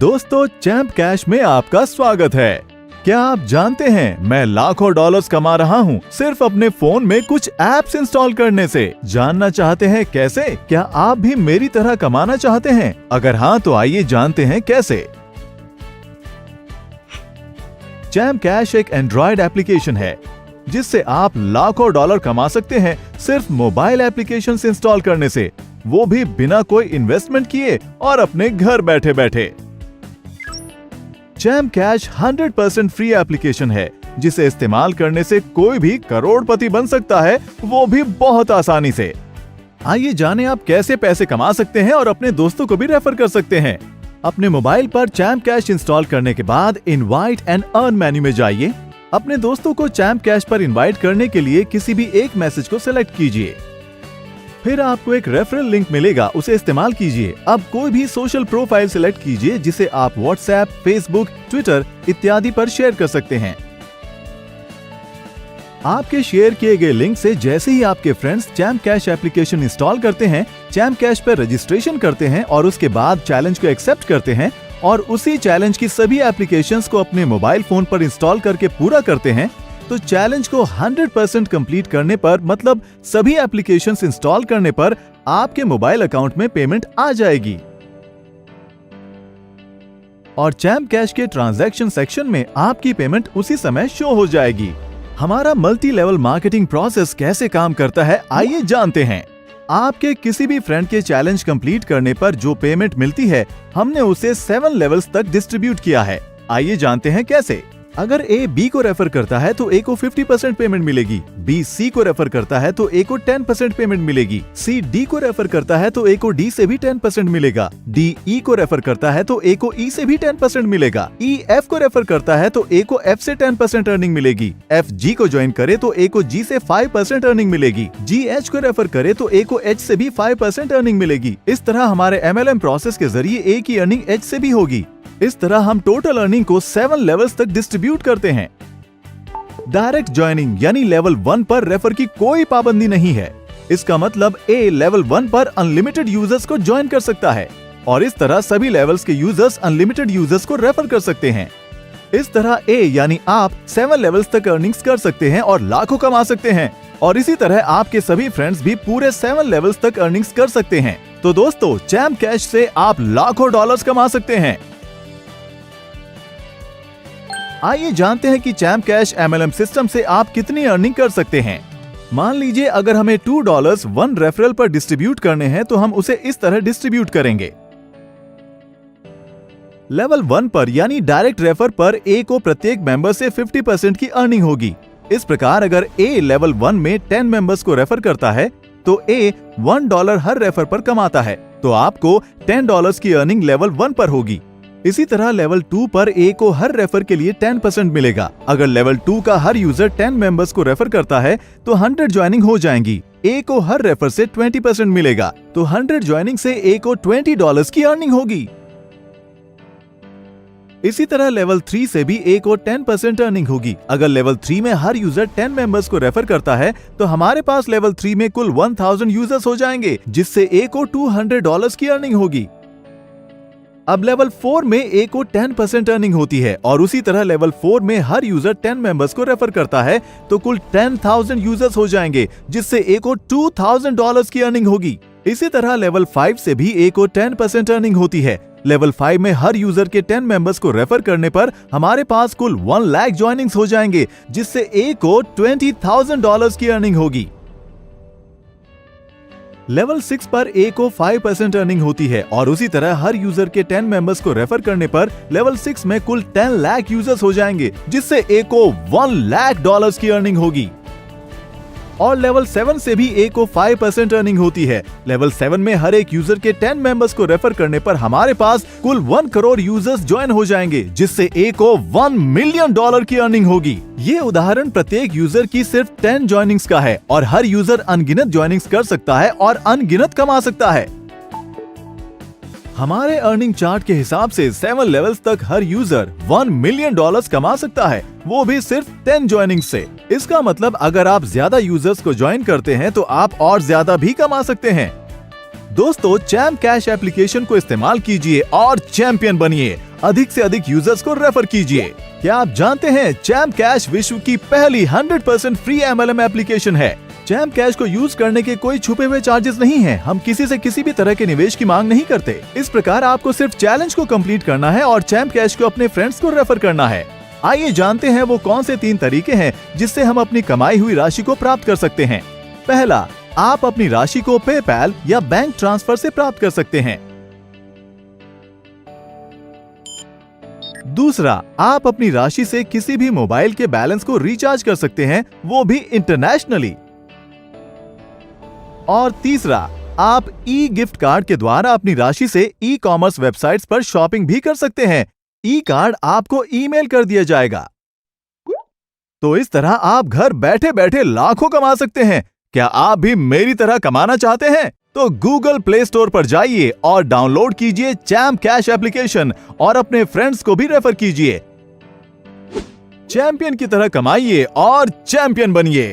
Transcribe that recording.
दोस्तों, champ cash में आपका स्वागत है। क्या आप जानते हैं मैं लाखों डॉलर्स कमा रहा हूं सिर्फ अपने फोन में कुछ एप्स इंस्टॉल करने से। जानना चाहते हैं कैसे? क्या आप भी मेरी तरह कमाना चाहते हैं? अगर हाँ तो आइए जानते हैं कैसे। चैंप कैश एक एंड्रॉइड एप्लीकेशन है जिससे आप लाखों डॉलर कमा सकते हैं सिर्फ मोबाइल एप्लीकेशन इंस्टॉल करने से, वो भी बिना कोई इन्वेस्टमेंट किए और अपने घर बैठे बैठे। चैंप कैश 100% फ्री एप्लीकेशन है जिसे इस्तेमाल करने से कोई भी करोड़पति बन सकता है, वो भी बहुत आसानी से। आइए जानें आप कैसे पैसे कमा सकते हैं और अपने दोस्तों को भी रेफर कर सकते हैं। अपने मोबाइल पर चैंप कैश इंस्टॉल करने के बाद इनवाइट एंड अर्न मेन्यू में जाइए। अपने दोस्तों को चैंप कैश पर इनवाइट करने के लिए किसी भी एक मैसेज को सिलेक्ट कीजिए। फिर आपको एक रेफरल लिंक मिलेगा, उसे इस्तेमाल कीजिए। अब कोई भी सोशल प्रोफाइल सिलेक्ट कीजिए जिसे आप व्हाट्सएप, फेसबुक, ट्विटर इत्यादि पर शेयर कर सकते हैं। आपके शेयर किए गए लिंक से जैसे ही आपके friends champ cash application install करते हैं, चैंप कैश पर रजिस्ट्रेशन करते हैं और उसके बाद चैलेंज को एक्सेप्ट करते हैं और उसी चैलेंज की सभी एप्लीकेशंस को अपने मोबाइल फोन पर इंस्टॉल करके पूरा करते हैं, तो चैलेंज को 100% कंप्लीट करने पर, मतलब सभी एप्लीकेशंस इंस्टॉल करने पर आपके मोबाइल अकाउंट में पेमेंट आ जाएगी और चैंप कैश के ट्रांजैक्शन सेक्शन में आपकी पेमेंट उसी समय शो हो जाएगी। हमारा मल्टी लेवल मार्केटिंग प्रोसेस कैसे काम करता है, आइए जानते हैं। आपके किसी भी फ्रेंड के चैलेंज कंप्लीट करने पर जो पेमेंट मिलती है, हमने उसे 7 लेवल्स तक डिस्ट्रीब्यूट किया है। आइए जानते हैं कैसे। अगर ए बी को रेफर करता है तो ए को 50% पेमेंट मिलेगी, बी सी को रेफर करता है तो ए को 10% पेमेंट मिलेगी, सी डी को रेफर करता है तो ए को डी से भी 10% मिलेगा, डी ई को रेफर करता है तो ए को ई से भी 10% मिलेगा, ई एफ को रेफर करता है तो ए को एफ से 10% अर्निंग मिलेगी, एफ जी को ज्वाइन करे तो ए को जी से 5% अर्निंग मिलेगी, जी एच को रेफर करे तो ए को एच से भी 5% अर्निंग मिलेगी। इस तरह हमारे MLM प्रोसेस के जरिए ए की अर्निंग एच से भी होगी। इस तरह हम टोटल अर्निंग को 7 लेवल्स तक डिस्ट्रीब्यूट करते हैं। डायरेक्ट ज्वाइनिंग यानी लेवल 1 पर रेफर की कोई पाबंदी नहीं है। इसका मतलब ए लेवल 1 पर अनलिमिटेड यूजर्स को ज्वाइन कर सकता है और इस तरह सभी लेवल्स के यूजर्स अनलिमिटेड यूजर्स को रेफर कर सकते हैं। इस तरह ए यानी आप 7 लेवल्स तक अर्निंग्स कर सकते हैं और लाखों कमा सकते हैं और इसी तरह आपके सभी फ्रेंड्स भी पूरे 7 लेवल्स तक अर्निंग्स कर सकते हैं। तो दोस्तों, चैंप कैश से आप लाखों डॉलर्स कमा सकते हैं। आइए जानते हैं कि चैंप कैश MLM सिस्टम से आप कितनी अर्निंग कर सकते हैं। मान लीजिए अगर हमें $2 1 रेफरल पर डिस्ट्रीब्यूट करने हैं तो हम उसे इस तरह डिस्ट्रीब्यूट करेंगे। लेवल 1 पर यानी डायरेक्ट रेफर पर ए को प्रत्येक मेंबर से 50% की अर्निंग होगी। इस प्रकार अगर ए लेवल 1 में 10 मेंबर्स को रेफर करता है तो ए $1 हर रेफर पर कमाता है, तो आपको $10 की अर्निंग लेवल 1 पर होगी। इसी तरह लेवल 2 पर ए को हर रेफर के लिए 10% मिलेगा। अगर लेवल 2 का हर यूजर 10 मेंबर्स को रेफर करता है तो 100 ज्वाइनिंग हो जाएंगी। ए को हर रेफर से 20% मिलेगा, तो 100 ज्वाइनिंग से ए को $20 की अर्निंग होगी। इसी तरह लेवल 3 से भी ए को 10% अर्निंग होगी। अगर लेवल 3 में हर यूजर 10 मेंबर्स को रेफर करता है तो हमारे पास लेवल 3 में कुल 1000 यूजर्स हो जाएंगे, जिससे ए को $200 की अर्निंग होगी। अब लेवल 4 में ए को 10% अर्निंग होती है और उसी तरह लेवल 4 में हर यूजर 10 मेंबर्स को रेफर करता है तो कुल 10,000 यूजर्स हो जाएंगे, जिससे ए को $2,000 की अर्निंग होगी। इसी तरह लेवल 5 से भी ए को 10% अर्निंग होती है। लेवल 5 में हर यूजर के 10 मेंबर्स को रेफर करने पर हमारे पास कुल 1 लाख ज्वाइनिंग्स हो जाएंगे, जिससे ए को $20,000 की अर्निंग होगी। लेवल 6 पर ए को 5% अर्निंग होती है और उसी तरह हर यूजर के 10 मेंबर्स को रेफर करने पर लेवल 6 में कुल 10 लाख यूजर्स हो जाएंगे, जिससे ए को $1 लाख की अर्निंग होगी। और लेवल 7 से भी ए को 5% अर्निंग होती है। लेवल 7 में हर एक यूजर के 10 मेंबर्स को रेफर करने पर हमारे पास कुल 1 करोड़ यूजर्स ज्वाइन हो जाएंगे, जिससे ए को $1 मिलियन की अर्निंग होगी। ये उदाहरण प्रत्येक यूजर की सिर्फ 10 ज्वाइनिंग्स का है और हर यूजर अनगिनत ज्वाइनिंग्स कर सकता है और अनगिनत कमा सकता है। हमारे अर्निंग चार्ट के हिसाब से 7 लेवल्स तक हर यूजर $1 मिलियन कमा सकता है, वो भी सिर्फ 10 ज्वाइनिंग से। इसका मतलब अगर आप ज्यादा यूजर्स को ज्वाइन करते हैं तो आप और ज्यादा भी कमा सकते हैं। दोस्तों, चैम्प कैश एप्लीकेशन को इस्तेमाल कीजिए और चैंपियन बनिए। अधिक से अधिक यूजर्स को रेफर कीजिए। क्या आप जानते हैं चैम्प कैश विश्व की पहली 100% फ्री MLM एप्लीकेशन है। चैम्प कैश को यूज करने के कोई छुपे हुए चार्जेस नहीं हैं। हम किसी से किसी भी तरह के निवेश की मांग नहीं करते। इस प्रकार आपको सिर्फ चैलेंज को कंप्लीट करना है और चैम्प कैश को अपने फ्रेंड्स को रेफर करना है। आइए जानते हैं वो कौन से 3 तरीके हैं जिससे हम अपनी कमाई हुई राशि को प्राप्त कर सकते हैं। पहला, आप अपनी राशि को पेपैल या बैंक ट्रांसफर से प्राप्त कर सकते हैं। दूसरा, आप अपनी राशि से किसी भी मोबाइल के बैलेंस को रिचार्ज कर सकते हैं, वो भी इंटरनेशनली। और तीसरा, आप ई गिफ्ट कार्ड के द्वारा अपनी राशि से ई कॉमर्स वेबसाइट्स पर शॉपिंग भी कर सकते हैं। ई कार्ड आपको ईमेल कर दिया जाएगा। तो इस तरह आप घर बैठे बैठे लाखों कमा सकते हैं। क्या आप भी मेरी तरह कमाना चाहते हैं? तो गूगल प्ले स्टोर पर जाइए और डाउनलोड कीजिए चैम्प कैश एप्लीकेशन और अपने फ्रेंड्स को भी रेफर कीजिए। चैंपियन की तरह कमाइए और चैंपियन बनिए।